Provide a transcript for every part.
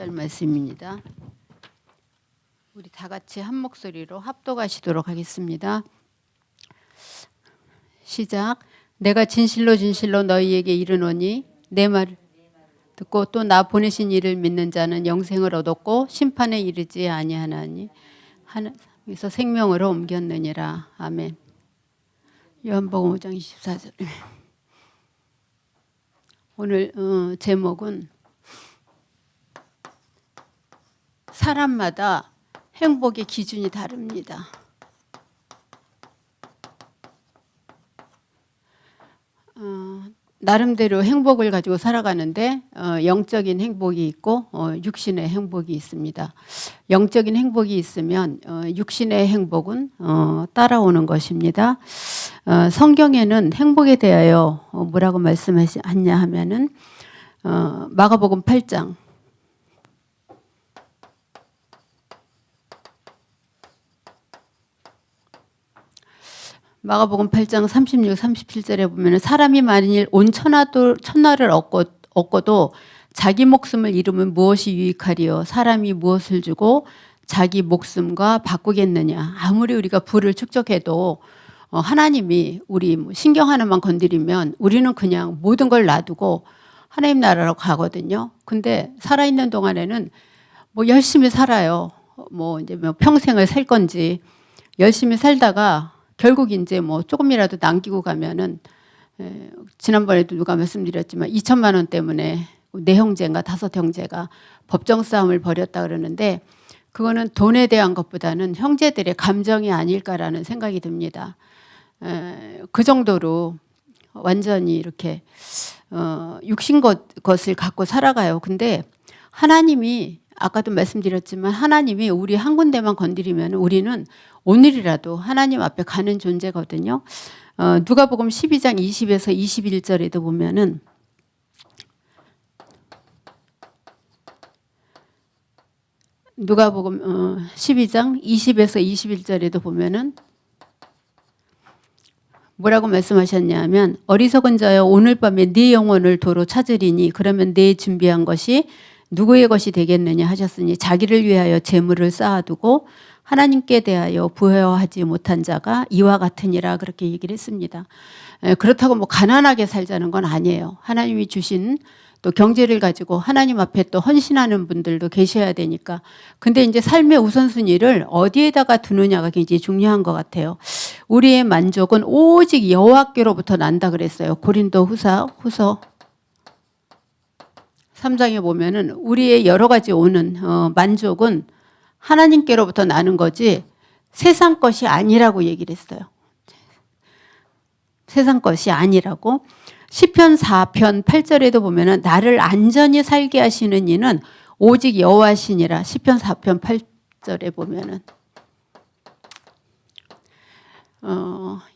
말씀입니다. 우리 다 같이 한 목소리로 합독하시도록 하겠습니다. 시작. 내가 진실로 진실로 너희에게 이르노니 내 말을 듣고 또 나 보내신 이를 믿는 자는 영생을 얻었고 심판에 이르지 아니하나니 하나님께서 생명으로 옮겼느니라. 아멘. 요한복음 5장 24절. 오늘 제목은 사람마다 행복의 기준이 다릅니다. 나름대로 행복을 가지고 살아가는데 영적인 행복이 있고 육신의 행복이 있습니다. 영적인 행복이 있으면 육신의 행복은 따라오는 것입니다. 성경에는 행복에 대하여 뭐라고 말씀하셨냐 하면은 마가복음 8장 마가복음 8장 36, 37절에 보면 사람이 만일 온 천하를 얻고도 자기 목숨을 잃으면 무엇이 유익하리요? 사람이 무엇을 주고 자기 목숨과 바꾸겠느냐? 아무리 우리가 부를 축적해도 하나님이 우리 신경 하나만 건드리면 우리는 그냥 모든 걸 놔두고 하나님 나라로 가거든요. 근데 살아있는 동안에는 뭐 열심히 살아요. 뭐 이제 뭐 평생을 살 건지 열심히 살다가 결국 이제 뭐 조금이라도 남기고 가면은 지난번에도 누가 말씀드렸지만 2천만 원 때문에 네 형제인가 5 형제가 법정 싸움을 벌였다 그러는데 그거는 돈에 대한 것보다는 형제들의 감정이 아닐까라는 생각이 듭니다. 그 정도로 완전히 이렇게 육신 것을 갖고 살아가요. 근데 하나님이 아까도 말씀드렸지만 하나님이 우리 한 군데만 건드리면 우리는 오늘이라도 하나님 앞에 가는 존재거든요. 누가복음 12장 20에서 21절에도 보면은 누가복음 12장 20에서 21절에도 보면은 뭐라고 말씀하셨냐면 어리석은 자여 오늘 밤에 네 영혼을 도로 찾으리니 그러면 네 준비한 것이 누구의 것이 되겠느냐 하셨으니 자기를 위하여 재물을 쌓아두고 하나님께 대하여 부여하지 못한 자가 이와 같으니라 그렇게 얘기를 했습니다. 그렇다고 뭐 가난하게 살자는 건 아니에요. 하나님이 주신 또 경제를 가지고 하나님 앞에 또 헌신하는 분들도 계셔야 되니까. 근데 이제 삶의 우선순위를 어디에다가 두느냐가 굉장히 중요한 것 같아요. 우리의 만족은 오직 여호와께로부터 난다 그랬어요. 고린도 후서 3장에 보면은 우리의 여러 가지 오는 만족은 하나님께로부터 나는 거지 세상 것이 아니라고 얘기를 했어요. 세상 것이 아니라고. 시편 4편 8절에도 보면은 나를 안전히 살게 하시는 이는 오직 여호와시니라. 시편 4편 8절에 보면은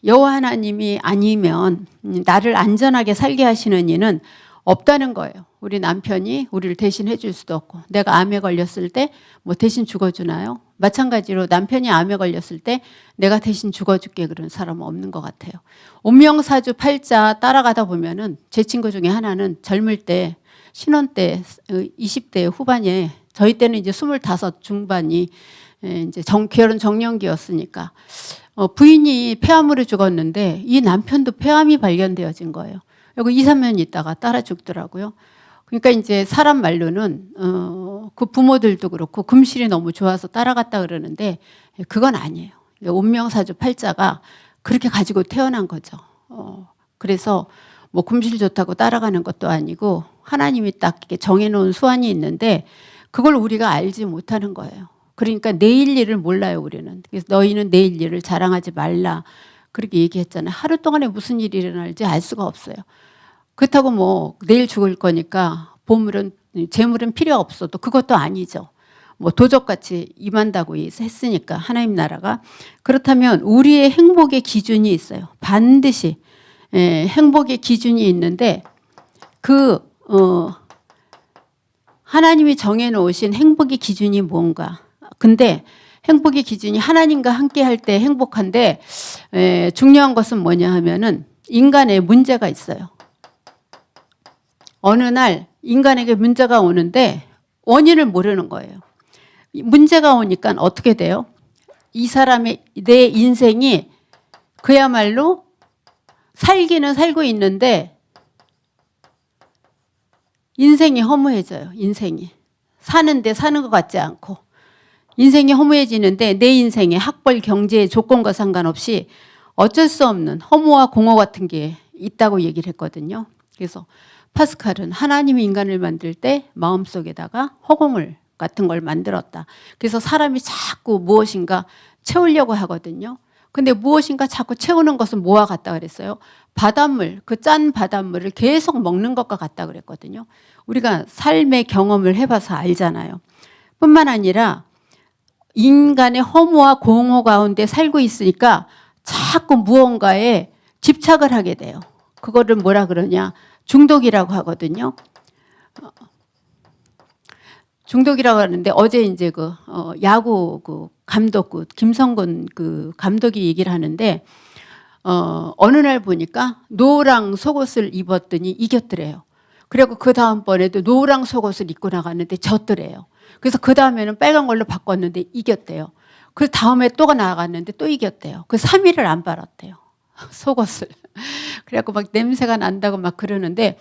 여호와 하나님이 아니면 나를 안전하게 살게 하시는 이는 없다는 거예요. 우리 남편이 우리를 대신 해줄 수도 없고 내가 암에 걸렸을 때 뭐 대신 죽어주나요? 마찬가지로 남편이 암에 걸렸을 때 내가 대신 죽어줄게 그런 사람은 없는 것 같아요. 운명사주 팔자 따라가다 보면은 제 친구 중에 하나는 젊을 때 신혼 때 20대 후반에 저희 때는 이제 25 중반이 이제 결혼 정년기였으니까 부인이 폐암으로 죽었는데 이 남편도 폐암이 발견되어진 거예요. 그리고 2, 3년 있다가 따라 죽더라고요. 그러니까 이제 사람 말로는 그 부모들도 그렇고 금실이 너무 좋아서 따라갔다 그러는데 그건 아니에요. 운명사주 팔자가 그렇게 가지고 태어난 거죠. 그래서 뭐 금실 좋다고 따라가는 것도 아니고 하나님이 딱 이렇게 정해놓은 수완이 있는데 그걸 우리가 알지 못하는 거예요. 그러니까 내일 일을 몰라요 우리는. 그래서 너희는 내일 일을 자랑하지 말라. 그렇게 얘기했잖아요. 하루 동안에 무슨 일이 일어날지 알 수가 없어요. 그렇다고 뭐 내일 죽을 거니까 재물은 필요 없어도 그것도 아니죠. 뭐 도적같이 임한다고 했으니까 하나님 나라가. 그렇다면 우리의 행복의 기준이 있어요. 반드시 행복의 기준이 있는데 하나님이 정해놓으신 행복의 기준이 뭔가. 근데 행복의 기준이 하나님과 함께 할 때 행복한데 중요한 것은 뭐냐 하면은 인간의 문제가 있어요. 어느 날 인간에게 문제가 오는데 원인을 모르는 거예요. 문제가 오니까 어떻게 돼요? 이 사람의 내 인생이 그야말로 살기는 살고 있는데 인생이 허무해져요. 인생이. 사는데 사는 것 같지 않고. 인생이 허무해지는데 내 인생에 학벌, 경제의 조건과 상관없이 어쩔 수 없는 허무와 공허 같은 게 있다고 얘기를 했거든요. 그래서 파스칼은 하나님이 인간을 만들 때 마음속에다가 허공을 같은 걸 만들었다. 그래서 사람이 자꾸 무엇인가 채우려고 하거든요. 근데 무엇인가 자꾸 채우는 것은 뭐와 같다 그랬어요? 바닷물, 그 짠 바닷물을 계속 먹는 것과 같다 그랬거든요. 우리가 삶의 경험을 해봐서 알잖아요. 뿐만 아니라 인간의 허무와 공허 가운데 살고 있으니까 자꾸 무언가에 집착을 하게 돼요. 그거를 뭐라 그러냐? 중독이라고 하거든요. 중독이라고 하는데 어제 이제 야구 감독 김성근 감독이 얘기를 하는데 어느 날 보니까 노랑 속옷을 입었더니 이겼더래요. 그리고 그 다음번에도 노랑 속옷을 입고 나갔는데 졌더래요. 그래서 그 다음에는 빨간 걸로 바꿨는데 이겼대요. 그 다음에 또 나갔는데 또 이겼대요. 그 3일을 안 빨았대요. 속옷을. 그래갖고 막 냄새가 난다고 막 그러는데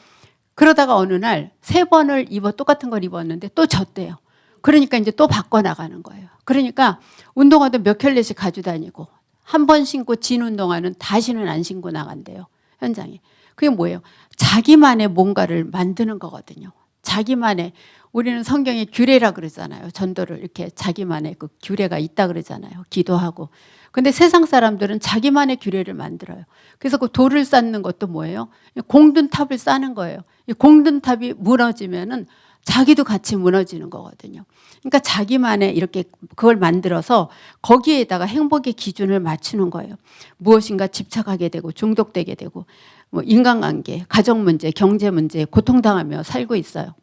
그러다가 어느 날 3번을 똑같은 걸 입었는데 또 졌대요. 그러니까 이제 또 바꿔 나가는 거예요. 그러니까 운동화도 몇 켤레씩 가지고 다니고 한 번 신고 진 운동화는 다시는 안 신고 나간대요. 현장에. 그게 뭐예요? 자기만의 뭔가를 만드는 거거든요. 자기만의 우리는 성경에 규례라 그러잖아요. 전도를 이렇게 자기만의 그 규례가 있다 그러잖아요. 기도하고. 근데 세상 사람들은 자기만의 규례를 만들어요. 그래서 그 돌을 쌓는 것도 뭐예요? 공든탑을 쌓는 거예요. 이 공든탑이 무너지면은 자기도 같이 무너지는 거거든요. 그러니까 자기만의 이렇게 그걸 만들어서 거기에다가 행복의 기준을 맞추는 거예요. 무엇인가 집착하게 되고 중독되게 되고 뭐 인간관계, 가정 문제, 경제 문제 고통당하며 살고 있어요.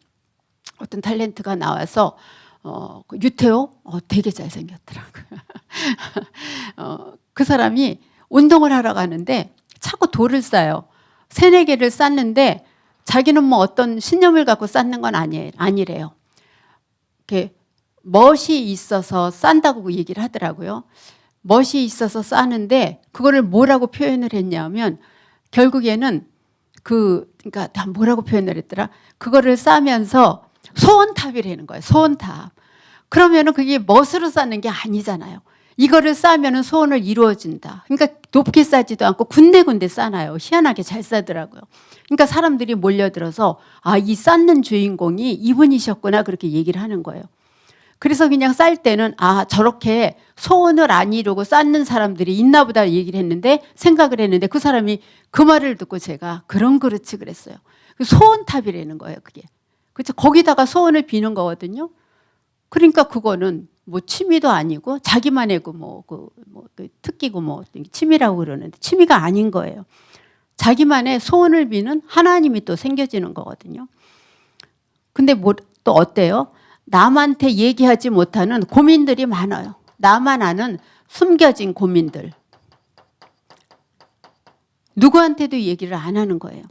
어떤 탤런트가 나와서 유태호 되게 잘생겼더라고요. 그 사람이 운동을 하러 가는데 자꾸 돌을 쌓아요. 3-4개를 쌓는데 자기는 뭐 어떤 신념을 갖고 쌓는 건 아니래요. 이렇게 멋이 있어서 쌓는다고 얘기를 하더라고요. 멋이 있어서 쌓는데 그거를 뭐라고 표현을 했냐면 결국에는 그러니까 뭐라고 표현을 했더라? 그거를 쌓으면서 소원탑이라는 거예요. 소원탑. 그러면은 그게 멋으로 쌓는 게 아니잖아요. 이거를 쌓으면은 소원을 이루어진다. 그러니까 높게 쌓지도 않고 군데군데 쌓아요. 희한하게 잘 쌓더라고요. 그러니까 사람들이 몰려들어서 이 쌓는 주인공이 이분이셨구나 그렇게 얘기를 하는 거예요. 그래서 그냥 쌓을 때는 저렇게 소원을 안 이루고 쌓는 사람들이 있나 보다 얘기를 했는데 생각을 했는데 그 사람이 그 말을 듣고 제가 그렇지 그랬어요. 소원탑이라는 거예요. 그게. 그렇죠. 거기다가 소원을 비는 거거든요. 그러니까 그거는 뭐 취미도 아니고 자기만의 특기고 취미라고 그러는데 취미가 아닌 거예요. 자기만의 소원을 비는 하나님이 또 생겨지는 거거든요. 근데 또 어때요? 남한테 얘기하지 못하는 고민들이 많아요. 나만 아는 숨겨진 고민들. 누구한테도 얘기를 안 하는 거예요.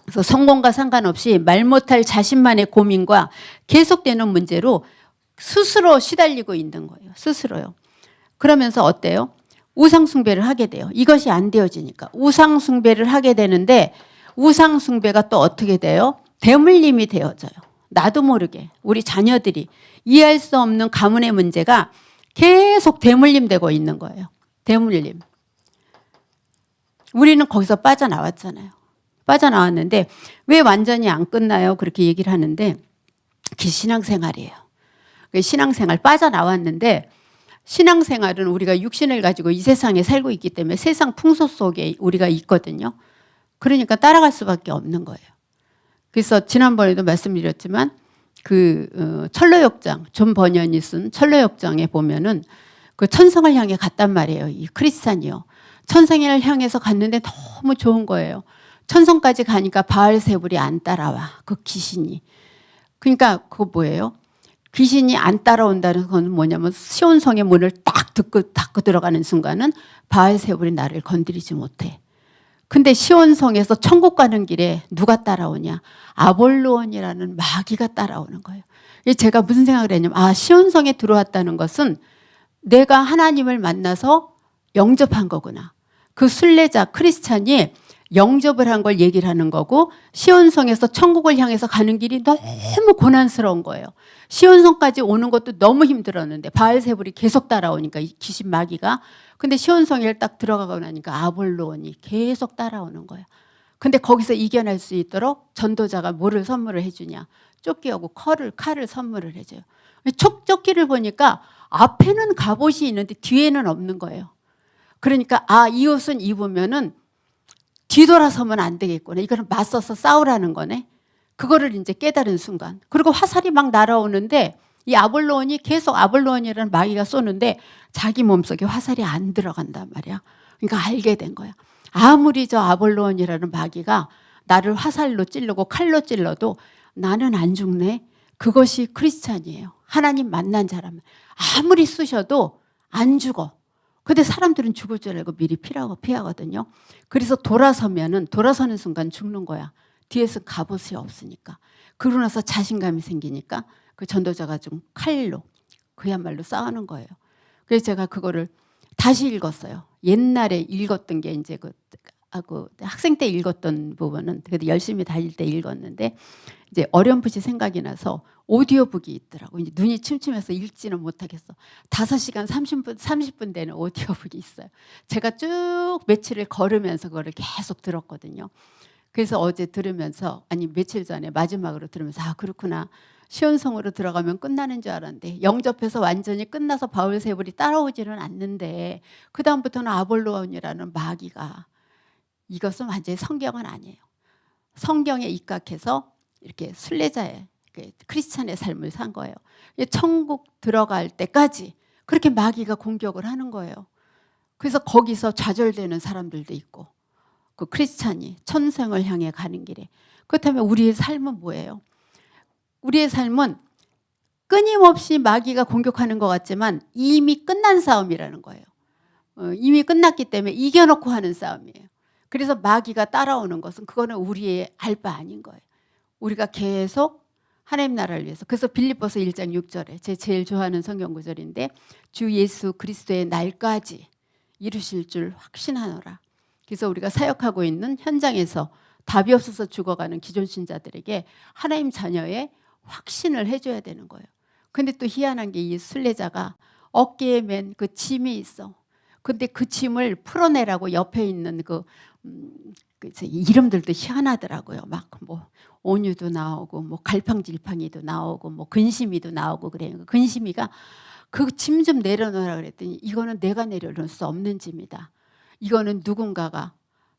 그래서 성공과 상관없이 말 못할 자신만의 고민과 계속되는 문제로 스스로 시달리고 있는 거예요. 스스로요. 그러면서 어때요? 우상숭배를 하게 돼요. 이것이 안 되어지니까. 우상숭배를 하게 되는데 우상숭배가 또 어떻게 돼요? 대물림이 되어져요. 나도 모르게 우리 자녀들이 이해할 수 없는 가문의 문제가 계속 대물림되고 있는 거예요. 대물림. 우리는 거기서 빠져나왔잖아요. 빠져나왔는데 왜 완전히 안 끝나요? 그렇게 얘기를 하는데 그게 신앙생활이에요. 신앙생활 빠져나왔는데 신앙생활은 우리가 육신을 가지고 이 세상에 살고 있기 때문에 세상 풍속 속에 우리가 있거든요. 그러니까 따라갈 수밖에 없는 거예요. 그래서 지난번에도 말씀드렸지만 철로역장 존 버년이 쓴 철로역장에 보면은 그 천성을 향해 갔단 말이에요. 이 크리스찬이요. 천성을 향해서 갔는데 너무 좋은 거예요. 천성까지 가니까 바알세불이 안 따라와. 그 귀신이. 그러니까 그거 뭐예요? 귀신이 안 따라온다는 건 뭐냐면 시온성의 문을 딱 닫고 들어가는 순간은 바알세불이 나를 건드리지 못해. 근데 시온성에서 천국 가는 길에 누가 따라오냐? 아볼로온이라는 마귀가 따라오는 거예요. 제가 무슨 생각을 했냐면 시온성에 들어왔다는 것은 내가 하나님을 만나서 영접한 거구나. 그 순례자 크리스찬이 영접을 한 걸 얘기를 하는 거고, 시온성에서 천국을 향해서 가는 길이 너무 고난스러운 거예요. 시온성까지 오는 것도 너무 힘들었는데 바알세불이 계속 따라오니까, 이 귀신 마귀가. 근데 시온성에 딱 들어가고 나니까 아볼로온이 계속 따라오는 거예요. 근데 거기서 이겨낼 수 있도록 전도자가 뭐를 선물을 해주냐, 조끼하고 칼을 선물을 해줘요. 조끼를 보니까 앞에는 갑옷이 있는데 뒤에는 없는 거예요. 그러니까 이 옷은 입으면은 뒤돌아서면 안 되겠구나. 이거는 맞서서 싸우라는 거네. 그거를 이제 깨달은 순간. 그리고 화살이 막 날아오는데 이 아볼로온이 계속, 아볼로온이라는 마귀가 쏘는데 자기 몸속에 화살이 안 들어간단 말이야. 그러니까 알게 된 거야. 아무리 저 아볼로온이라는 마귀가 나를 화살로 찌르고 칼로 찔러도 나는 안 죽네. 그것이 크리스찬이에요. 하나님 만난 사람은 아무리 쑤셔도 안 죽어. 근데 사람들은 죽을 줄 알고 미리 피하거든요. 그래서 돌아서는 순간 죽는 거야. 뒤에서 갑옷이 없으니까. 그러고 나서 자신감이 생기니까 그 전도자가 좀 칼로 그야말로 싸우는 거예요. 그래서 제가 그거를 다시 읽었어요. 옛날에 읽었던 게 이제 그 학생 때 읽었던 부분은 그래도 열심히 다닐 때 읽었는데, 이제 어렴풋이 생각이 나서 오디오북이 있더라고. 이제 눈이 침침해서 읽지는 못하겠어. 5시간 30분 되는 오디오북이 있어요. 제가 쭉 며칠을 걸으면서 그거를 계속 들었거든요. 그래서 어제 들으면서, 며칠 전에 마지막으로 들으면서 그렇구나. 시온성으로 들어가면 끝나는 줄 알았는데, 영접해서 완전히 끝나서 바울세불이 따라오지는 않는데 그 다음부터는 아볼로온이라는 마귀가, 이것은 완전히 성경은 아니에요. 성경에 입각해서 이렇게 순례자의 크리스찬의 삶을 산 거예요. 천국 들어갈 때까지 그렇게 마귀가 공격을 하는 거예요. 그래서 거기서 좌절되는 사람들도 있고, 그 크리스찬이 천생을 향해 가는 길에. 그렇다면 우리의 삶은 뭐예요? 우리의 삶은 끊임없이 마귀가 공격하는 것 같지만 이미 끝난 싸움이라는 거예요. 이미 끝났기 때문에 이겨놓고 하는 싸움이에요. 그래서 마귀가 따라오는 것은 그거는 우리의 알 바 아닌 거예요. 우리가 계속 하나님 나라를 위해서. 그래서 빌립보서 1장 6절에 제 제일 좋아하는 성경 구절인데, 주 예수 그리스도의 날까지 이루실 줄 확신하노라. 그래서 우리가 사역하고 있는 현장에서 답이 없어서 죽어가는 기존 신자들에게 하나님 자녀의 확신을 해줘야 되는 거예요. 근데 또 희한한 게 이 순례자가 어깨에 맨 그 짐이 있어. 근데 그 짐을 풀어내라고 옆에 있는 이름들도 희한하더라고요. 막 뭐 온유도 나오고 뭐 갈팡질팡이도 나오고 뭐 근심이도 나오고 그래요. 근심이가 그 짐 좀 내려놓으라 그랬더니, 이거는 내가 내려놓을 수 없는 짐이다. 이거는 누군가가,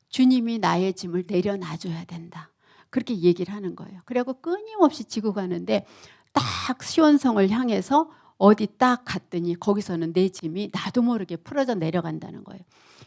주님이 나의 짐을 내려놔줘야 된다. 그렇게 얘기를 하는 거예요. 그리고 끊임없이 지고 가는데 딱 시온성을 향해서 어디 딱 갔더니 거기서는 내 짐이 나도 모르게 풀어져 내려간다는 거예요.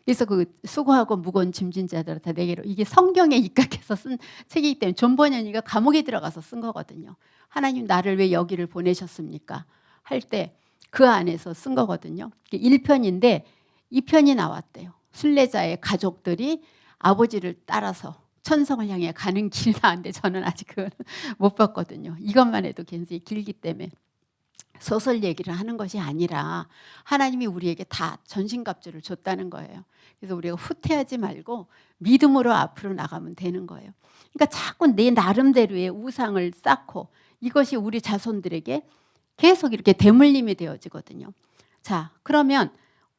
그래서 그 수고하고 무거운 짐진 자들아 다 내게로, 이게 성경에 입각해서 쓴 책이기 때문에 존 버년이가 감옥에 들어가서 쓴 거거든요. 하나님 나를 왜 여기를 보내셨습니까? 할 때 그 안에서 쓴 거거든요. 1편인데 2편이 나왔대요. 순례자의 가족들이 아버지를 따라서 천성을 향해 가는 길이 나왔는데 저는 아직 그걸 못 봤거든요. 이것만 해도 굉장히 길기 때문에. 소설 얘기를 하는 것이 아니라 하나님이 우리에게 다 전신갑주를 줬다는 거예요. 그래서 우리가 후퇴하지 말고 믿음으로 앞으로 나가면 되는 거예요. 그러니까 자꾸 내 나름대로의 우상을 쌓고, 이것이 우리 자손들에게 계속 이렇게 대물림이 되어지거든요. 자, 그러면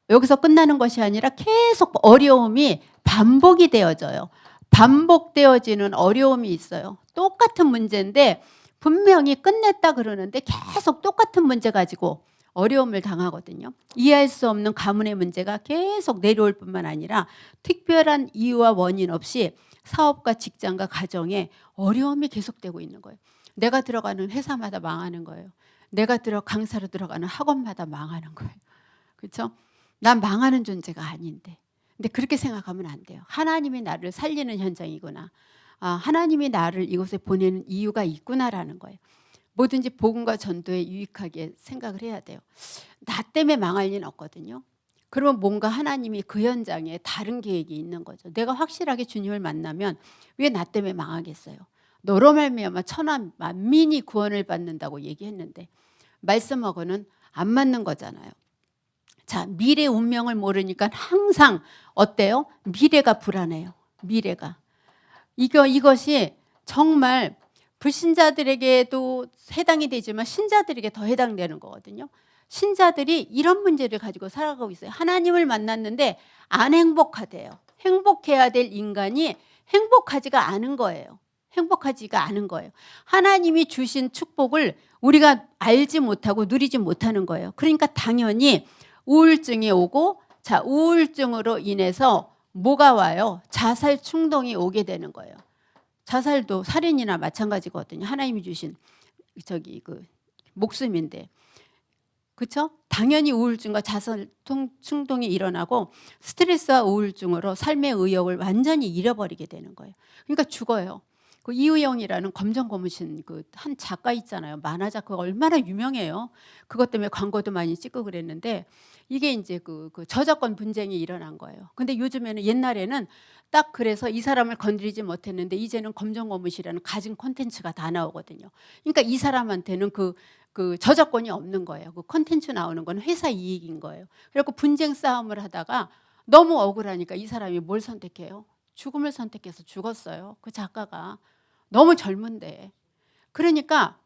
여기서 끝나는 것이 아니라 계속 어려움이 반복이 되어져요. 반복되어지는 어려움이 있어요. 똑같은 문제인데 분명히 끝냈다 그러는데 계속 똑같은 문제 가지고 어려움을 당하거든요. 이해할 수 없는 가문의 문제가 계속 내려올 뿐만 아니라 특별한 이유와 원인 없이 사업과 직장과 가정에 어려움이 계속되고 있는 거예요. 내가 들어가는 회사마다 망하는 거예요. 내가 강사로 들어가는 학원마다 망하는 거예요. 그렇죠? 난 망하는 존재가 아닌데. 근데 그렇게 생각하면 안 돼요. 하나님이 나를 살리는 현장이구나. 하나님이 나를 이곳에 보내는 이유가 있구나라는 거예요. 뭐든지 복음과 전도에 유익하게 생각을 해야 돼요. 나 때문에 망할 리는 없거든요. 그러면 뭔가 하나님이 그 현장에 다른 계획이 있는 거죠. 내가 확실하게 주님을 만나면 왜 나 때문에 망하겠어요? 너로 말미암아 천하 만민이 구원을 받는다고 얘기했는데 말씀하고는 안 맞는 거잖아요. 자, 미래 운명을 모르니까 항상 어때요? 미래가 불안해요. 미래가. 이것이 정말 불신자들에게도 해당이 되지만 신자들에게 더 해당되는 거거든요. 신자들이 이런 문제를 가지고 살아가고 있어요. 하나님을 만났는데 안 행복하대요. 행복해야 될 인간이 행복하지가 않은 거예요. 행복하지가 않은 거예요. 하나님이 주신 축복을 우리가 알지 못하고 누리지 못하는 거예요. 그러니까 당연히 우울증이 오고, 자, 우울증으로 인해서 뭐가 와요? 자살 충동이 오게 되는 거예요. 자살도 살인이나 마찬가지거든요. 하나님이 주신 목숨인데. 그렇죠? 당연히 우울증과 자살 충동이 일어나고 스트레스와 우울증으로 삶의 의욕을 완전히 잃어버리게 되는 거예요. 그러니까 죽어요. 그 이우영이라는 검정고무신 그 한 작가 있잖아요. 만화 작가가 얼마나 유명해요. 그것 때문에 광고도 많이 찍고 그랬는데 이게 이제 그 저작권 분쟁이 일어난 거예요. 근데 요즘에는 옛날에는 딱 그래서 이 사람을 건드리지 못했는데 이제는 검정고무신이라는 가진 콘텐츠가 다 나오거든요. 그러니까 이 사람한테는 그 저작권이 없는 거예요. 그 콘텐츠 나오는 건 회사 이익인 거예요. 그래서 분쟁 싸움을 하다가 너무 억울하니까 이 사람이 뭘 선택해요? 죽음을 선택해서 죽었어요. 그 작가가. 너무 젊은데. 그러니까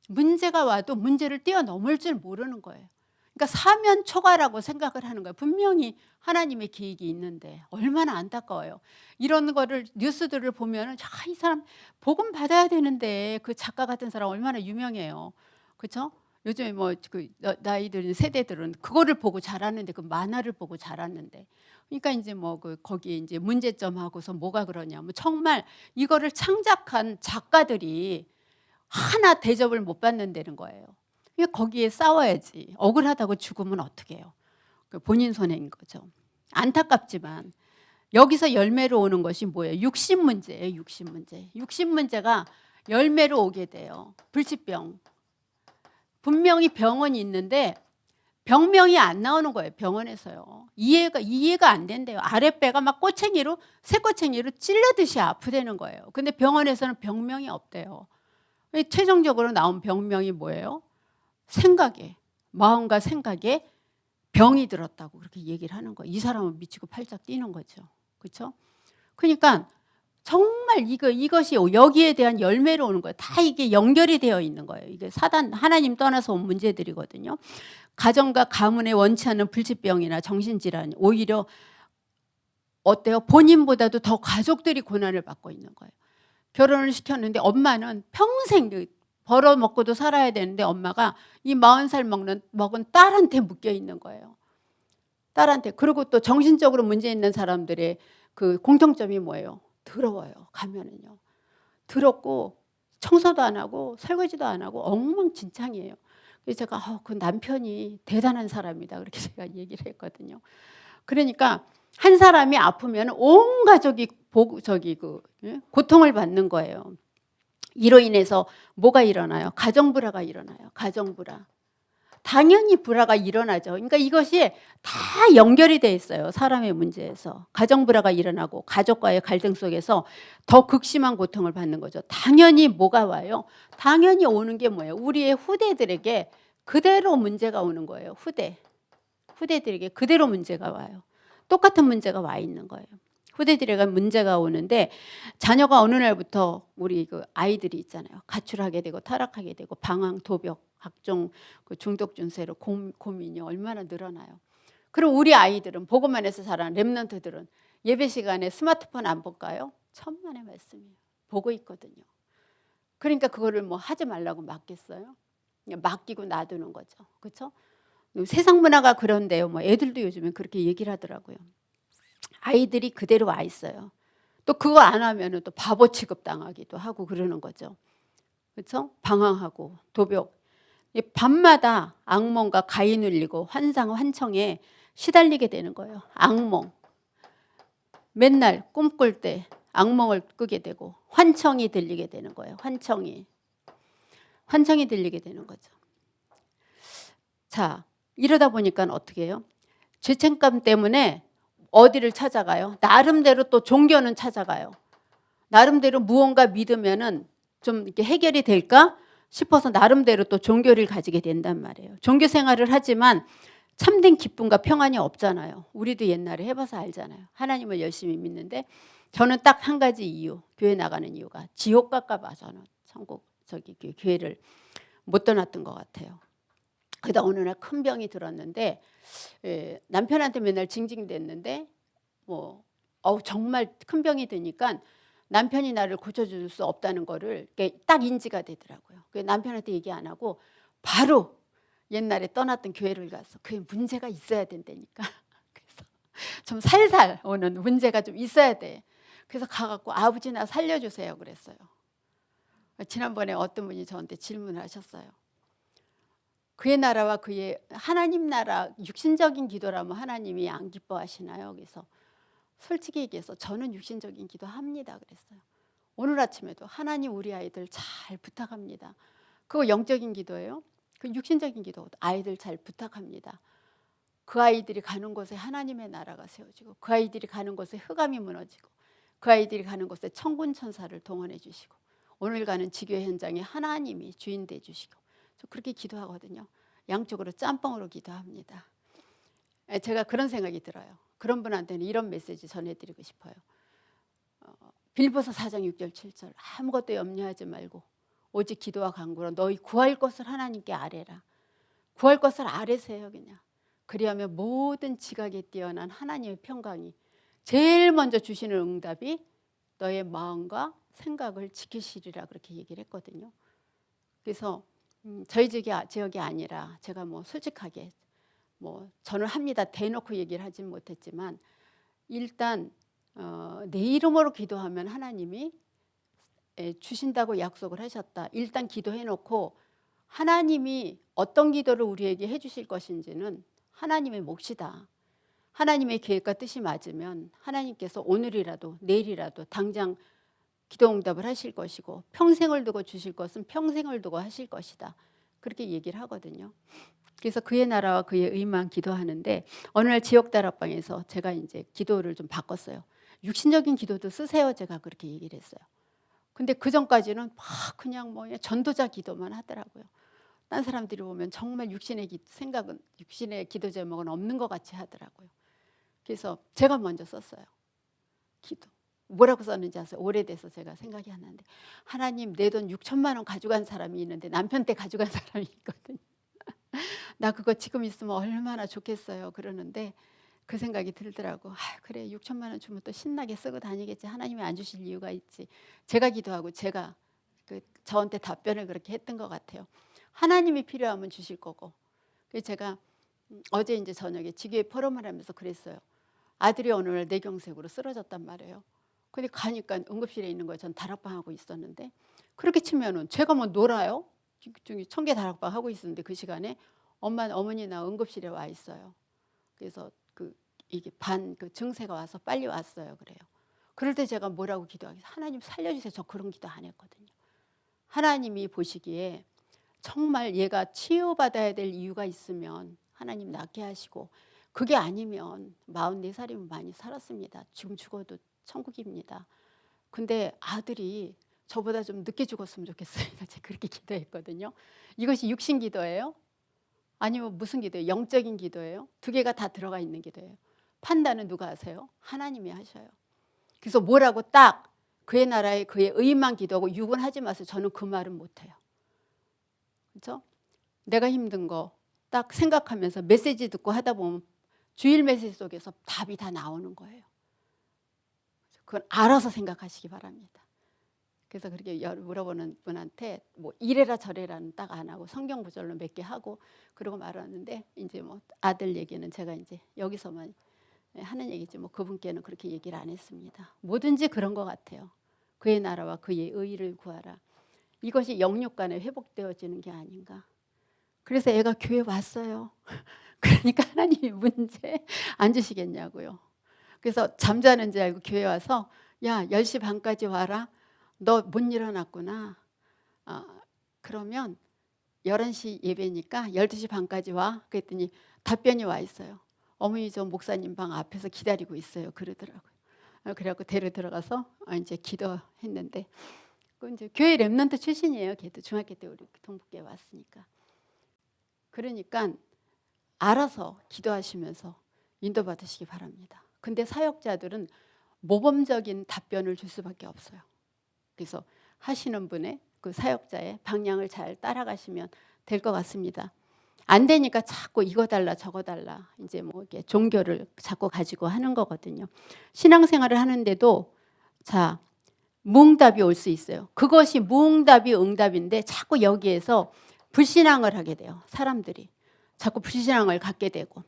문제가 와도 문제를 뛰어넘을 줄 모르는 거예요. 그러니까 사면 초과라고 생각을 하는 거예요. 분명히 하나님의 계획이 있는데 얼마나 안타까워요. 이런 거를 뉴스들을 보면 이 사람 복음 받아야 되는데 그 작가 같은 사람 얼마나 유명해요. 그렇죠? 요즘에 나이 드는 세대들은 그거를 보고 자랐는데 그 만화를 보고 자랐는데 그러니까 이제 거기에 이제 문제점 하고서 뭐가 그러냐면 정말 이거를 창작한 작가들이 하나 대접을 못 받는다는 거예요. 거기에 싸워야지. 억울하다고 죽으면 어떻게 해요? 본인 손해인 거죠. 안타깝지만 여기서 열매로 오는 것이 뭐예요? 육신 문제예요. 육신 문제. 육신 문제가 열매로 오게 돼요. 불치병. 분명히 병원이 있는데 병명이 안 나오는 거예요. 병원에서요. 이해가 안 된대요. 아랫배가 막 새꼬챙이로 찔러듯이 아프다는 거예요. 근데 병원에서는 병명이 없대요. 최종적으로 나온 병명이 뭐예요? 마음과 생각에 병이 들었다고 그렇게 얘기를 하는 거예요. 이 사람은 미치고 팔짝 뛰는 거죠. 그렇죠? 그러니까 정말 이것이 여기에 대한 열매로 오는 거예요. 다 이게 연결이 되어 있는 거예요. 이게 하나님 떠나서 온 문제들이거든요. 가정과 가문에 원치 않는 불치병이나 정신질환 오히려 어때요? 본인보다도 더 가족들이 고난을 받고 있는 거예요. 결혼을 시켰는데 엄마는 평생 벌어먹고도 살아야 되는데 엄마가 이 40살 먹은 딸한테 묶여 있는 거예요. 딸한테. 그리고 또 정신적으로 문제 있는 사람들의 그 공통점이 뭐예요? 더러워요. 가면은요. 더럽고 청소도 안 하고 설거지도 안 하고 엉망진창이에요. 그래서 제가 그 남편이 대단한 사람이다 그렇게 제가 얘기를 했거든요. 그러니까 한 사람이 아프면 온 가족이 고통을 받는 거예요. 이로 인해서 뭐가 일어나요? 가정불화가 일어나요. 가정불화. 당연히 불화가 일어나죠. 그러니까 이것이 다 연결이 돼 있어요. 사람의 문제에서. 가정불화가 일어나고 가족과의 갈등 속에서 더 극심한 고통을 받는 거죠. 당연히 뭐가 와요? 당연히 오는 게 뭐예요? 우리의 후대들에게 그대로 문제가 오는 거예요. 후대들에게 그대로 문제가 와요. 똑같은 문제가 와 있는 거예요. 후대들에게 문제가 오는데 자녀가 어느 날부터 우리 아이들이 있잖아요. 가출하게 되고 타락하게 되고 방황, 도벽, 각종 중독 증세로 고민이 얼마나 늘어나요. 그럼 우리 아이들은 보고만 해서 자란 렘넌트들은 예배 시간에 스마트폰 안 볼까요? 천만의 말씀이에요. 보고 있거든요. 그러니까 그거를 하지 말라고 맡겠어요? 그냥 맡기고 놔두는 거죠. 그렇죠? 세상 문화가 그런데요. 애들도 요즘에 그렇게 얘기를 하더라고요. 아이들이 그대로 와 있어요. 또 그거 안 하면 또 바보 취급당하기도 하고 그러는 거죠. 그렇죠? 방황하고 도벽. 밤마다 악몽과 가위 눌리고 환청에 시달리게 되는 거예요. 악몽. 맨날 꿈꿀 때 악몽을 꾸게 되고 환청이 들리게 되는 거예요. 환청이 들리게 되는 거죠. 자, 이러다 보니까 어떻게 해요? 죄책감 때문에 어디를 찾아가요? 나름대로 또 종교는 찾아가요. 나름대로 무언가 믿으면은 좀 이렇게 해결이 될까 싶어서 나름대로 또 종교를 가지게 된단 말이에요. 종교 생활을 하지만 참된 기쁨과 평안이 없잖아요. 우리도 옛날에 해봐서 알잖아요. 하나님을 열심히 믿는데 저는 딱 한 가지 이유, 교회 나가는 이유가 지옥 갈까 봐 저는 천국 교회를 못 떠났던 것 같아요. 그러다 어느 날 큰 병이 들었는데 남편한테 맨날 징징댔는데 정말 큰 병이 드니까 남편이 나를 고쳐줄 수 없다는 거를 딱 인지가 되더라고요. 남편한테 얘기 안 하고 바로 옛날에 떠났던 교회를 가서 그게 문제가 있어야 된다니까. 그래서 좀 살살 오는 문제가 좀 있어야 돼. 그래서 가갖고 아버지 나 살려주세요 그랬어요. 지난번에 어떤 분이 저한테 질문을 하셨어요. 그의 나라와 그의 하나님 나라 육신적인 기도라면 하나님이 안 기뻐하시나요? 그래서 솔직히 얘기해서 저는 육신적인 기도합니다 그랬어요. 오늘 아침에도 하나님 우리 아이들 잘 부탁합니다. 그거 영적인 기도예요. 그 육신적인 기도 아이들 잘 부탁합니다. 그 아이들이 가는 곳에 하나님의 나라가 세워지고 그 아이들이 가는 곳에 흑암이 무너지고 그 아이들이 가는 곳에 천군 천사를 동원해 주시고 오늘 가는 지교 현장에 하나님이 주인 돼 주시고 저 그렇게 기도하거든요. 양쪽으로 짬뽕으로 기도합니다. 제가 그런 생각이 들어요. 그런 분한테는 이런 메시지 전해드리고 싶어요. 빌보서 4장 6절 7절 아무것도 염려하지 말고 오직 기도와 간구로 너희 구할 것을 하나님께 아뢰라. 구할 것을 아뢰세요 그냥. 그리하면 모든 지각에 뛰어난 하나님의 평강이 제일 먼저 주시는 응답이 너의 마음과 생각을 지키시리라 그렇게 얘기를 했거든요. 그래서 저희 지역이 아니라 제가 솔직하게 저는 합니다 대놓고 얘기를 하진 못했지만 일단 내 이름으로 기도하면 하나님이 주신다고 약속을 하셨다. 일단 기도해놓고 하나님이 어떤 기도를 우리에게 해주실 것인지는 하나님의 몫이다. 하나님의 계획과 뜻이 맞으면 하나님께서 오늘이라도 내일이라도 당장 기도 응답을 하실 것이고 평생을 두고 주실 것은 평생을 두고 하실 것이다. 그렇게 얘기를 하거든요. 그래서 그의 나라와 그의 의만 기도하는데 어느 날 지역다락방에서 제가 이제 기도를 좀 바꿨어요. 육신적인 기도도 쓰세요. 제가 그렇게 얘기를 했어요. 근데 그 전까지는 막 그냥 전도자 기도만 하더라고요. 딴 사람들이 보면 정말 육신의 기도 제목은 없는 것 같이 하더라고요. 그래서 제가 먼저 썼어요. 기도. 뭐라고 썼는지 아세요? 오래돼서 제가 생각이 안 나는데 하나님 내 돈 6천만 원 가져간 사람이 있는데 남편 때 가져간 사람이 있거든요. 나 그거 지금 있으면 얼마나 좋겠어요. 그러는데 그 생각이 들더라고. 그래 6천만 원 주면 또 신나게 쓰고 다니겠지. 하나님이 안 주실 이유가 있지. 제가 기도하고 제가 저한테 답변을 그렇게 했던 것 같아요. 하나님이 필요하면 주실 거고. 그래서 제가 어제 이제 저녁에 지교회 포럼을 하면서 그랬어요. 아들이 어느 날 뇌경색으로 쓰러졌단 말이에요. 근데 가니까 응급실에 있는 거예요. 전 다락방 하고 있었는데 그렇게 치면은 제가 놀아요. 청계 다락방 하고 있었는데 그 시간에 어머니 나 응급실에 와 있어요. 그래서 이게 증세가 와서 빨리 왔어요. 그래요. 그럴 때 제가 뭐라고 기도하겠어요? 하나님 살려주세요. 저 그런 기도 안 했거든요. 하나님이 보시기에 정말 얘가 치유받아야 될 이유가 있으면 하나님 낫게 하시고 그게 아니면 44살이면 많이 살았습니다. 지금 죽어도 천국입니다. 근데 아들이 저보다 좀 늦게 죽었으면 좋겠어요. 제가 그렇게 기도했거든요. 이것이 육신 기도예요? 아니면 무슨 기도예요? 영적인 기도예요? 두 개가 다 들어가 있는 기도예요. 판단은 누가 하세요? 하나님이 하셔요. 그래서 뭐라고 딱 그의 나라에 그의 의만 기도하고 육은 하지 마세요. 저는 그 말은 못해요. 그렇죠? 내가 힘든 거 딱 생각하면서 메시지 듣고 하다 보면 주일 메시지 속에서 답이 다 나오는 거예요. 그건 알아서 생각하시기 바랍니다. 그래서 그렇게 물어보는 분한테 이래라 저래라는 딱 안 하고 성경 구절로 몇 개 하고 그러고 말았는데 이제 아들 얘기는 제가 이제 여기서만 하는 얘기지 그분께는 그렇게 얘기를 안 했습니다. 뭐든지 그런 것 같아요. 그의 나라와 그의 의를 구하라. 이것이 영육 간에 회복되어지는 게 아닌가. 그래서 애가 교회 왔어요. 그러니까 하나님이 문제 안 주시겠냐고요. 그래서 잠자는 줄 알고 교회 와서 야 10시 반까지 와라. 너 못 일어났구나. 그러면 11시 예배니까 12시 반까지 와. 그랬더니 답변이 와 있어요. 어머니 저 목사님 방 앞에서 기다리고 있어요. 그러더라고요. 그래갖고 데려 들어가서 이제 기도했는데 그 이제 교회 랩런트 출신이에요. 걔도 중학교 때 우리 동북교회 왔으니까. 그러니까 알아서 기도하시면서 인도받으시기 바랍니다. 근데 사역자들은 모범적인 답변을 줄 수밖에 없어요. 그래서 하시는 분의 그 사역자의 방향을 잘 따라가시면 될 것 같습니다. 안 되니까 자꾸 이거 달라 저거 달라 이제 뭐 이렇게 종교를 자꾸 가지고 하는 거거든요. 신앙생활을 하는데도 자 무응답이 올 수 있어요. 그것이 무응답이 응답인데 자꾸 여기에서 불신앙을 하게 돼요. 사람들이 자꾸 불신앙을 갖게 되고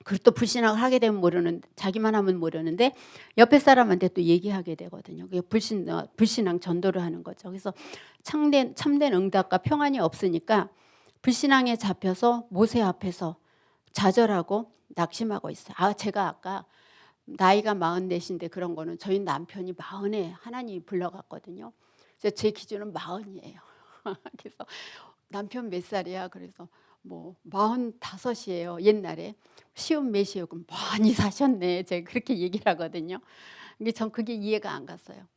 그리고 또 불신앙을 하게 되면 모르는 자기만 하면 모르는데 옆에 사람한테 또 얘기하게 되거든요. 그게 불신앙 전도를 하는 거죠. 그래서 참된 응답과 평안이 없으니까 불신앙에 잡혀서 모세 앞에서 좌절하고 낙심하고 있어요. 제가 아까 나이가 44인데 그런 거는 저희 남편이 40에 하나님이 불러갔거든요. 그래서 제 기준은 40이에요. 그래서 남편 몇 살이야? 그래서 뭐 45이에요. 옛날에 시험 몇이에요? 그럼 많이 사셨네. 제가 그렇게 얘기를 하거든요. 근데 전 그게 이해가 안 갔어요.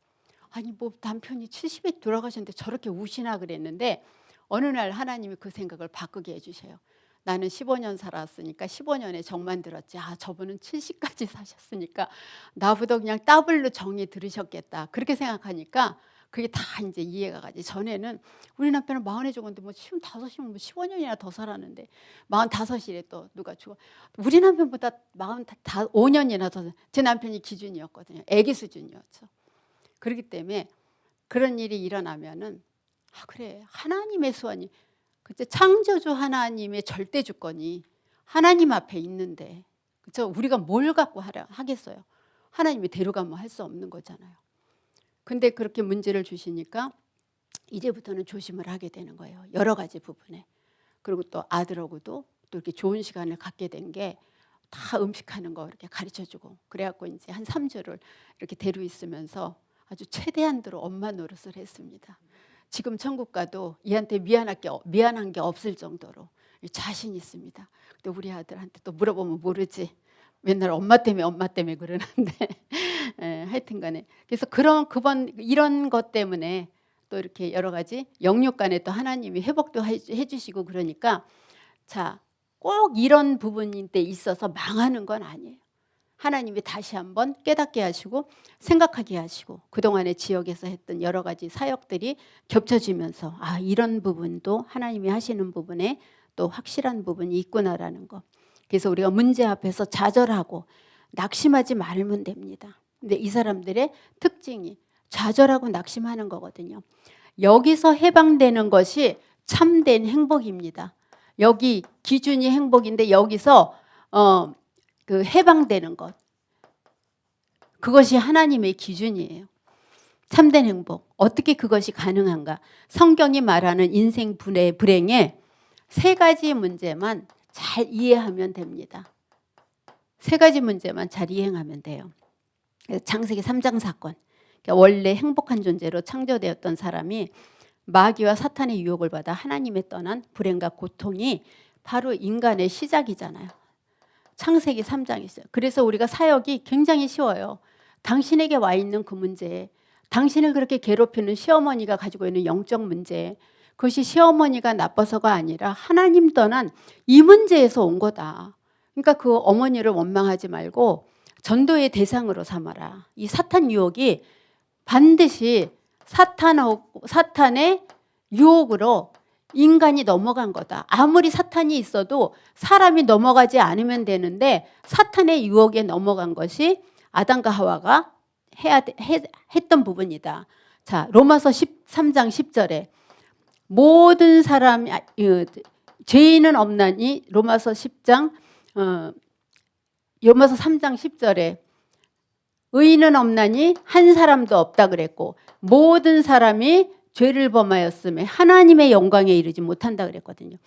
아니 뭐 남편이 70에 돌아가셨는데 저렇게 우시나 그랬는데 어느 날 하나님이 그 생각을 바꾸게 해주셔요. 나는 15년 살았으니까 15년에 정만 들었지. 저분은 70까지 사셨으니까 나보다 그냥 더블로 정이 들으셨겠다. 그렇게 생각하니까 그게 다 이제 이해가 가지. 전에는 우리 남편은 40에 죽었는데 뭐 55이면 뭐 15년이나 더 살았는데 45이래 또 누가 죽어. 우리 남편보다 5년이나 더. 제 남편이 기준이었거든요. 애기 수준이었죠. 그렇기 때문에 그런 일이 일어나면은 그래 하나님의 소원이 그때 창조주 하나님의 절대 주권이 하나님 앞에 있는데 그렇죠? 우리가 뭘 갖고 하겠어요? 하나님이 데려가면 할 수 없는 거잖아요. 근데 그렇게 문제를 주시니까 이제부터는 조심을 하게 되는 거예요. 여러 가지 부분에. 그리고 또 아들하고도 또 이렇게 좋은 시간을 갖게 된 게 다 음식하는 거 이렇게 가르쳐주고 그래갖고 이제 한 3주를 이렇게 데리고 있으면서 아주 최대한대로 엄마 노릇을 했습니다. 지금 천국 가도 얘한테 미안한 게 없을 정도로 자신 있습니다. 근데 우리 아들한테 또 물어보면 모르지. 맨날 엄마 때문에 그러는데 하여튼간에 그래서 이런 것 때문에 또 이렇게 여러 가지 영육간에 또 하나님이 회복도 해주시고 그러니까 자 꼭 이런 부분인 때 있어서 망하는 건 아니에요. 하나님이 다시 한번 깨닫게 하시고 생각하게 하시고 그동안의 지역에서 했던 여러 가지 사역들이 겹쳐지면서 이런 부분도 하나님이 하시는 부분에 또 확실한 부분이 있구나라는 거. 그래서 우리가 문제 앞에서 좌절하고 낙심하지 말면 됩니다. 근데 이 사람들의 특징이 좌절하고 낙심하는 거거든요. 여기서 해방되는 것이 참된 행복입니다. 여기 기준이 행복인데 여기서 그 해방되는 것 그것이 하나님의 기준이에요. 참된 행복 어떻게 그것이 가능한가? 성경이 말하는 인생 불행에 3가지 문제만 잘 이해하면 됩니다. 3가지 문제만 잘 이해하면 돼요. 창세기 3장 사건 그러니까 원래 행복한 존재로 창조되었던 사람이 마귀와 사탄의 유혹을 받아 하나님의 떠난 불행과 고통이 바로 인간의 시작이잖아요. 창세기 3장이 있어요. 그래서 우리가 사역이 굉장히 쉬워요. 당신에게 와 있는 그 문제, 당신을 그렇게 괴롭히는 시어머니가 가지고 있는 영적 문제, 그것이 시어머니가 나빠서가 아니라 하나님 떠난 이 문제에서 온 거다. 그러니까 그 어머니를 원망하지 말고 전도의 대상으로 삼아라. 이 사탄 유혹이 반드시 사탄의 유혹으로 인간이 넘어간 거다. 아무리 사탄이 있어도 사람이 넘어가지 않으면 되는데 사탄의 유혹에 넘어간 것이 아담과 하와가 했던 부분이다. 자, 로마서 13장 10절에 모든 사람 죄인은 없나니 로마서 3장 10절에 의인은 없나니 한 사람도 없다 그랬고 모든 사람이 죄를 범하였음에 하나님의 영광에 이르지 못한다 그랬거든요.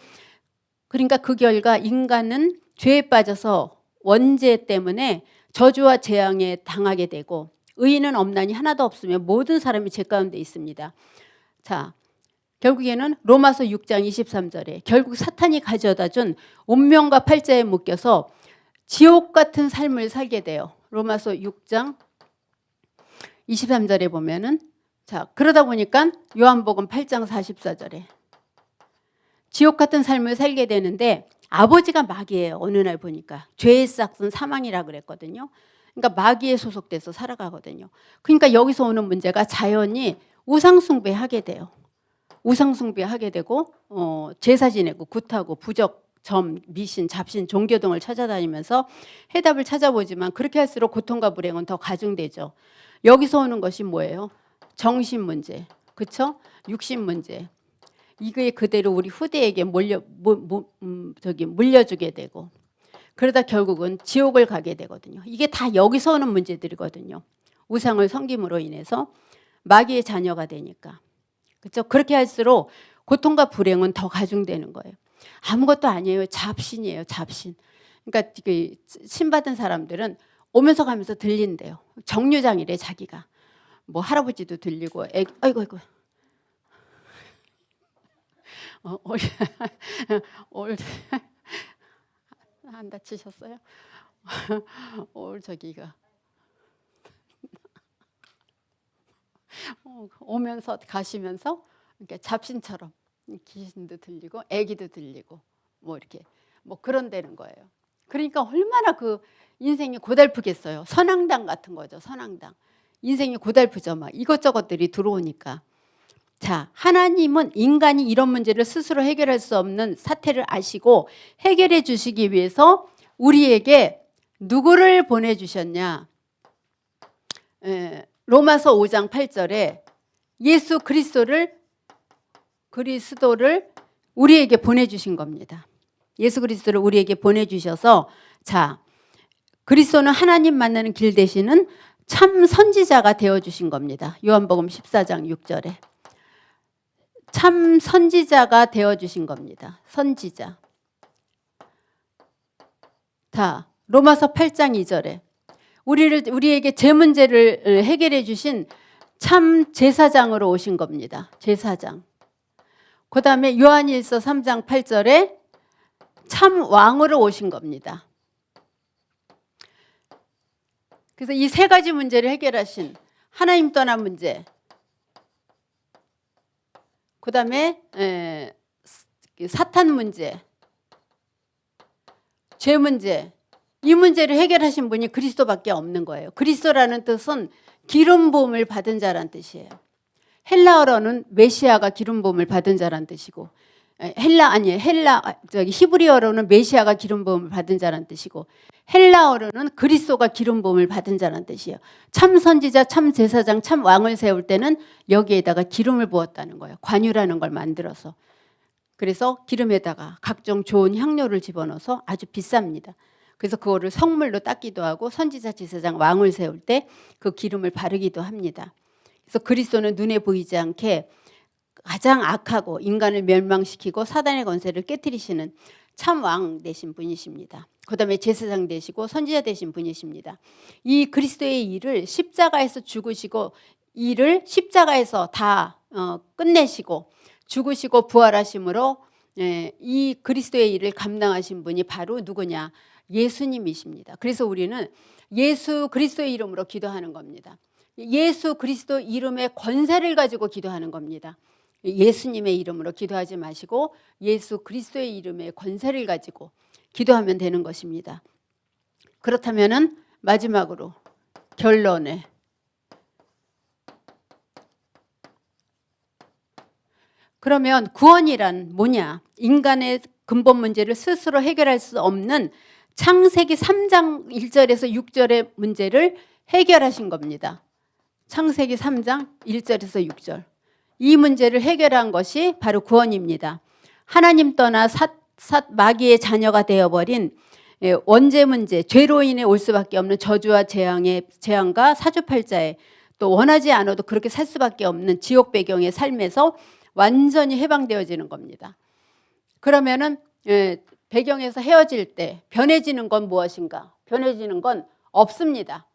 그러니까 그 결과 인간은 죄에 빠져서 원죄 때문에 저주와 재앙에 당하게 되고 의인은 없나니 하나도 없으며 모든 사람이 죄 가운데 있습니다. 자, 결국에는 로마서 6장 23절에 결국 사탄이 가져다 준 운명과 팔자에 묶여서 지옥 같은 삶을 살게 돼요. 로마서 6장 23절에 보면은 자, 그러다 보니까 요한복음 8장 44절에 지옥 같은 삶을 살게 되는데 아버지가 마귀예요. 어느 날 보니까 죄의 싹은 사망이라 그랬거든요. 그러니까 마귀에 소속돼서 살아가거든요. 그러니까 여기서 오는 문제가 자연히 우상숭배하게 돼요. 우상숭배하게 되고 제사 지내고 굿하고 부적, 점, 미신, 잡신, 종교 등을 찾아다니면서 해답을 찾아보지만 그렇게 할수록 고통과 불행은 더 가중되죠. 여기서 오는 것이 뭐예요? 정신 문제, 그렇죠? 육신 문제. 이게 그대로 우리 후대에게 물려주게 되고 그러다 결국은 지옥을 가게 되거든요. 이게 다 여기서 오는 문제들이거든요. 우상을 섬김으로 인해서 마귀의 자녀가 되니까. 그렇죠? 그렇게 할수록 고통과 불행은 더 가중되는 거예요. 아무것도 아니에요. 잡신이에요. 잡신. 그러니까 신 받은 사람들은 오면서 가면서 들린대요. 정류장이래 자기가. 뭐 할아버지도 들리고 아이고 안 다치셨어요? 저기가 오면서 가시면서 이렇게 잡신처럼 귀신도 들리고 애기도 들리고 뭐 이렇게 뭐 그런 데는 거예요. 그러니까 얼마나 그 인생이 고달프겠어요. 선앙당 같은 거죠. 선앙당. 인생이 고달프죠. 막 이것저것들이 들어오니까. 자, 하나님은 인간이 이런 문제를 스스로 해결할 수 없는 사태를 아시고 해결해 주시기 위해서 우리에게 누구를 보내주셨냐. 로마서 5장 8절에 예수 그리스도를 우리에게 보내주신 겁니다. 예수 그리스도를 우리에게 보내주셔서 자, 그리스도는 하나님 만나는 길 되시는 참 선지자가 되어주신 겁니다. 요한복음 14장 6절에 참 선지자가 되어주신 겁니다. 선지자. 자, 로마서 8장 2절에 우리에게 제 문제를 해결해 주신 참 제사장으로 오신 겁니다. 제사장. 그 다음에 요한일서 3장 8절에 참 왕으로 오신 겁니다. 그래서 이 세 가지 문제를 해결하신 하나님 떠난 문제, 그 다음에 사탄 문제, 죄 문제, 이 문제를 해결하신 분이 그리스도밖에 없는 거예요. 그리스도라는 뜻은 기름 부음을 받은 자란 뜻이에요. 헬라어로는 메시아가 기름 부음을 받은 자란 뜻이고 히브리어로는 메시아가 기름 부음을 받은 자란 뜻이고 헬라어로는 그리스도가 기름 부음을 받은 자란 뜻이에요. 참 선지자, 참 제사장, 참 왕을 세울 때는 여기에다가 기름을 부었다는 거예요. 관유라는 걸 만들어서. 그래서 기름에다가 각종 좋은 향료를 집어넣어서 아주 비쌉니다. 그래서 그거를 성물로 닦기도 하고 선지자, 제사장, 왕을 세울 때 그 기름을 바르기도 합니다. 그래서 그리스도는 눈에 보이지 않게 가장 악하고 인간을 멸망시키고 사단의 권세를 깨트리시는 참 왕 되신 분이십니다. 그 다음에 제사장 되시고 선지자 되신 분이십니다. 이 그리스도의 일을 십자가에서 죽으시고 일을 십자가에서 다 끝내시고 죽으시고 부활하심으로 이 그리스도의 일을 감당하신 분이 바로 누구냐? 예수님이십니다. 그래서 우리는 예수 그리스도의 이름으로 기도하는 겁니다. 예수 그리스도 이름의 권세를 가지고 기도하는 겁니다. 예수님의 이름으로 기도하지 마시고 예수 그리스도의 이름의 권세를 가지고 기도하면 되는 것입니다. 그렇다면은 마지막으로 결론에 그러면 구원이란 뭐냐? 인간의 근본 문제를 스스로 해결할 수 없는 창세기 3장 1절에서 6절의 문제를 해결하신 겁니다. 창세기 3장 1절에서 6절. 이 문제를 해결한 것이 바로 구원입니다. 하나님 떠나 마귀의 자녀가 되어버린 원죄 문제, 죄로 인해 올 수밖에 없는 저주와 재앙과 사주팔자에 또 원하지 않아도 그렇게 살 수밖에 없는 지옥 배경의 삶에서 완전히 해방되어지는 겁니다. 그러면은 배경에서 헤어질 때 변해지는 건 무엇인가? 변해지는 건 없습니다.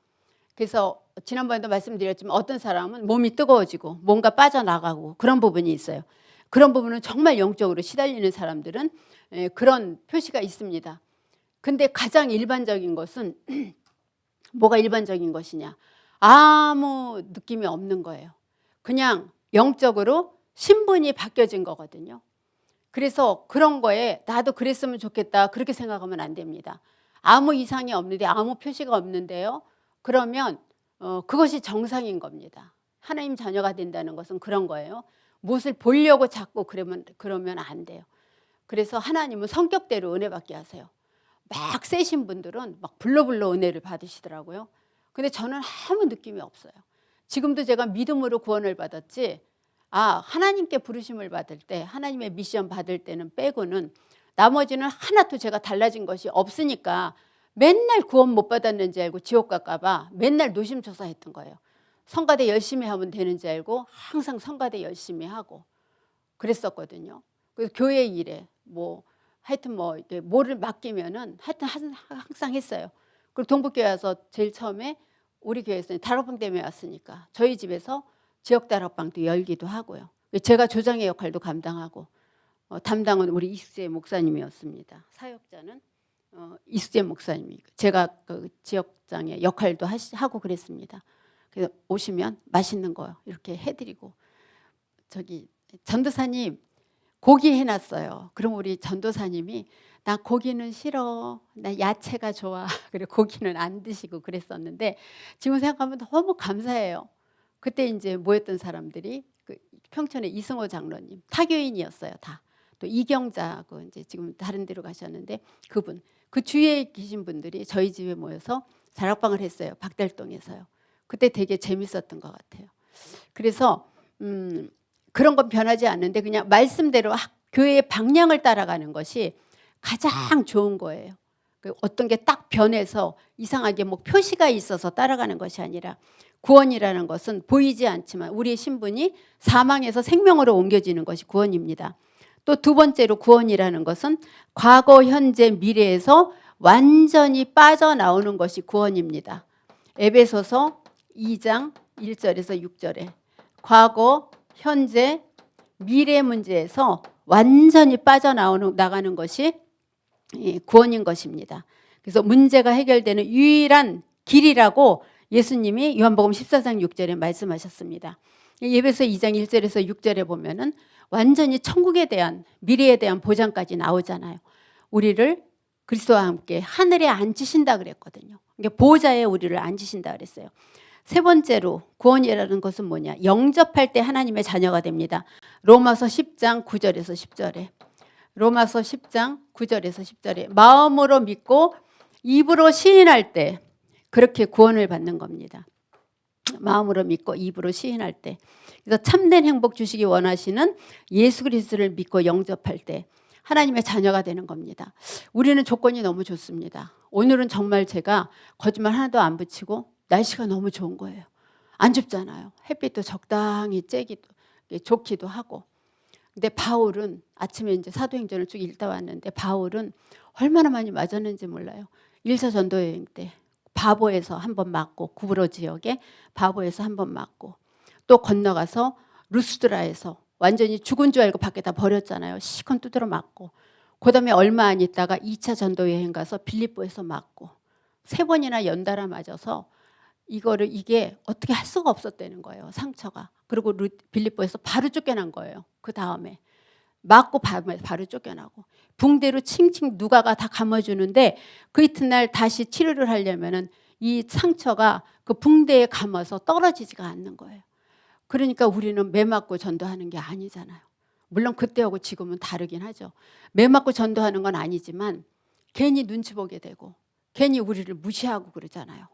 그래서 지난번에도 말씀드렸지만 어떤 사람은 몸이 뜨거워지고 뭔가 빠져나가고 그런 부분이 있어요. 그런 부분은 정말 영적으로 시달리는 사람들은 그런 표시가 있습니다. 근데 가장 일반적인 것은 뭐가 일반적인 것이냐? 아무 느낌이 없는 거예요. 그냥 영적으로 신분이 바뀌어진 거거든요. 그래서 그런 거에 나도 그랬으면 좋겠다 그렇게 생각하면 안 됩니다. 아무 이상이 없는데 아무 표시가 없는데요. 그러면 그것이 정상인 겁니다. 하나님 자녀가 된다는 것은 그런 거예요. 무엇을 보려고 자꾸 그러면 안 돼요. 그래서 하나님은 성격대로 은혜 받게 하세요. 막 세신 분들은 막 불러불러 은혜를 받으시더라고요. 근데 저는 아무 느낌이 없어요. 지금도 제가 믿음으로 구원을 받았지, 하나님께 부르심을 받을 때, 하나님의 미션 받을 때는 빼고는 나머지는 하나도 제가 달라진 것이 없으니까 맨날 구원 못 받았는지 알고 지옥 갈까 봐 맨날 노심초사했던 거예요. 성가대 열심히 하면 되는지 알고 항상 성가대 열심히 하고 그랬었거든요. 그래서 교회 일에 하여튼 이렇게 뭐를 맡기면은 하여튼 항상 했어요. 그리고 동북교회 와서 제일 처음에 우리 교회에서 다락방 때문에 왔으니까 저희 집에서 지역 다락방도 열기도 하고요. 제가 조장의 역할도 감당하고 담당은 우리 이숙재 목사님이었습니다. 사역자는 이숙재 목사님이, 제가 그 지역장의 역할도 하고 그랬습니다. 그래서 오시면 맛있는 거 이렇게 해드리고, 저기 전도사님 고기 해놨어요. 그럼 우리 전도사님이 나 고기는 싫어, 나 야채가 좋아. 그래 고기는 안 드시고 그랬었는데 지금 생각하면 너무 감사해요. 그때 이제 모였던 사람들이 그 평촌의 이승호 장로님, 타교인이었어요 다. 또 이경자 이제 지금 다른 데로 가셨는데 그분, 그 주위에 계신 분들이 저희 집에 모여서 자락방을 했어요. 박달동에서요. 그때 되게 재밌었던 것 같아요. 그래서 그런 건 변하지 않는데 그냥 말씀대로 교회의 방향을 따라가는 것이 가장 좋은 거예요. 어떤 게 딱 변해서 이상하게 표시가 있어서 따라가는 것이 아니라, 구원이라는 것은 보이지 않지만 우리의 신분이 사망에서 생명으로 옮겨지는 것이 구원입니다. 또 두 번째로 구원이라는 것은 과거, 현재, 미래에서 완전히 빠져나오는 것이 구원입니다. 에베소서 2장 1절에서 6절에 과거, 현재, 미래 문제에서 완전히 빠져나가는 것이 구원인 것입니다. 그래서 문제가 해결되는 유일한 길이라고 예수님이 요한복음 14장 6절에 말씀하셨습니다. 에베소 2장 1절에서 6절에 보면은 완전히 천국에 대한, 미래에 대한 보장까지 나오잖아요. 우리를 그리스도와 함께 하늘에 앉히신다 그랬거든요. 그러니까 보좌에 우리를 앉히신다 그랬어요. 세 번째로 구원이라는 것은 뭐냐? 영접할 때 하나님의 자녀가 됩니다. 로마서 10장 9절에서 10절에, 로마서 10장 9절에서 10절에 마음으로 믿고 입으로 시인할 때 그렇게 구원을 받는 겁니다. 마음으로 믿고 입으로 시인할 때. 그래서 참된 행복 주시기 원하시는 예수 그리스도를 믿고 영접할 때 하나님의 자녀가 되는 겁니다. 우리는 조건이 너무 좋습니다. 오늘은 정말 제가 거짓말 하나도 안 붙이고 날씨가 너무 좋은 거예요. 안 춥잖아요. 햇빛도 적당히 좋기도 하고. 근데 바울은 아침에 이제 사도행전을 쭉 읽다 왔는데 바울은 얼마나 많이 맞았는지 몰라요. 1차 전도여행 때 바보에서 한 번 맞고, 구브로 지역에 바보에서 한 번 맞고, 또 건너가서 루스드라에서 완전히 죽은 줄 알고 밖에다 버렸잖아요. 시컨 두드러 맞고, 그 다음에 얼마 안 있다가 2차 전도여행 가서 빌립보에서 맞고, 3번이나 연달아 맞아서 이게 어떻게 할 수가 없었다는 거예요. 상처가. 그리고 빌립보에서 바로 쫓겨난 거예요. 그 다음에 맞고 바로 쫓겨나고, 붕대로 칭칭 누가가 다 감아주는데 그 이튿날 다시 치료를 하려면은 이 상처가 그 붕대에 감아서 떨어지지가 않는 거예요. 그러니까 우리는 매 맞고 전도하는 게 아니잖아요. 물론 그때하고 지금은 다르긴 하죠. 매 맞고 전도하는 건 아니지만 괜히 눈치 보게 되고 괜히 우리를 무시하고 그러잖아요.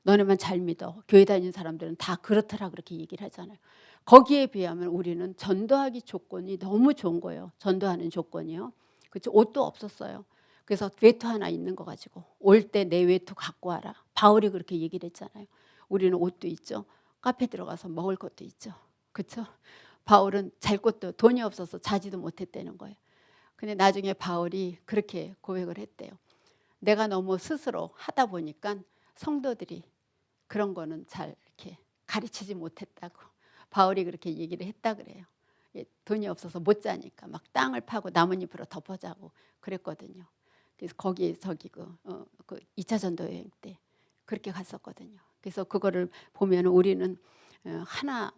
너네만 잘 믿어. 교회 다니는 사람들은 다 그렇더라 그렇게 얘기를 하잖아요. 거기에 비하면 우리는 전도하기 조건이 너무 좋은 거예요. 전도하는 조건이요. 그렇죠? 옷도 없었어요. 그래서 외투 하나 있는 거 가지고 올 때 내 외투 갖고 와라. 바울이 그렇게 얘기를 했잖아요. 우리는 옷도 있죠. 카페 들어가서 먹을 것도 있죠. 그렇죠? 바울은 잘 것도 돈이 없어서 자지도 못했다는 거예요. 근데 나중에 바울이 그렇게 고백을 했대요. 내가 너무 스스로 하다 보니까 성도들이 그런 거는 잘 이렇게 가르치지 못했다고 바울이 그렇게 얘기를 했다 그래요. 돈이 없어서 못 자니까 막 땅을 파고 나뭇잎으로 덮어자고 그랬거든요. 그래서 거기 그 2차 전도 여행 때 그렇게 갔었거든요. 그래서 그거를 보면 우리는 하나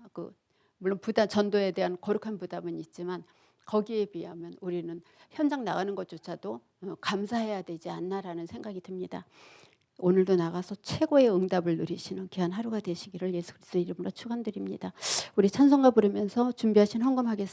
물론 부담 전도에 대한 거룩한 부담은 있지만 거기에 비하면 우리는 현장 나가는 것조차도 감사해야 되지 않나라는 생각이 듭니다. 오늘도 나가서 최고의 응답을 누리시는 귀한 하루가 되시기를 예수 그리스도 이름으로 축원드립니다. 우리 찬송가 부르면서 준비하신 헌금하겠습니다.